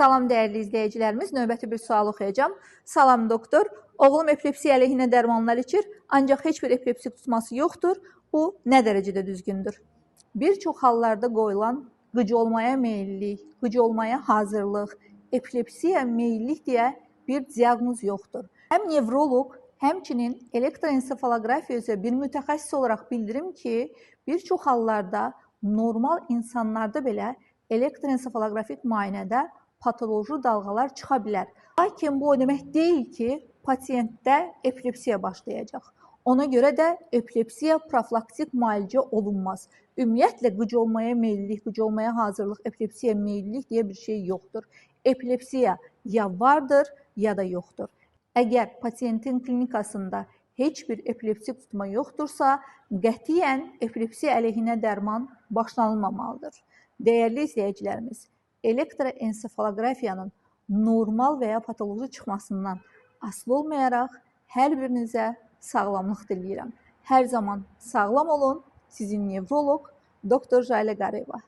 Salam dəyərli izləyicilərimiz, növbəti bir sual oxuyacağam. Salam doktor, oğlum epilepsiya əleyhinə dərmanlar içir, ancaq heç bir epilepsi tutması yoxdur. Bu nə dərəcədə düzgündür? Bir çox hallarda qoyulan qıc olmaya meyillik, qıc olmaya hazırlıq, epilepsiya meyillik deyə bir diaqnoz yoxdur. Həm nevroloq, həmçinin elektroensefalografiya üzrə bir mütəxəssis olaraq bildirim ki, bir çox hallarda normal insanlarda belə elektroensefalografik müayinədə patoloji dalğalar çıxa bilər. Lakin bu o demək deyil ki, pasiyentdə epilepsiya başlayacaq. Ona görə də epilepsiya profilaktik müalicə olunmaz. Ümumiyyətlə qıc olmaya meyillik, qıc olmaya hazırlıq, epilepsiya meyillik deyə bir şey yoxdur. Epilepsiya ya vardır, ya da yoxdur. Əgər pasiyentin klinikasında heç bir epilepsi tutma yoxdursa, qətiyyən epilepsiya əleyhinə dərman başlanılmamalıdır. Dəyərli izləyicilərimiz, elektroensefalografiyanın normal və ya patoloji çıxmasından asılı olmayaraq hər birinizə sağlamlıq diləyirəm. Hər zaman sağlam olun, sizin nevroloq Dr. Jaylə Qarayeva.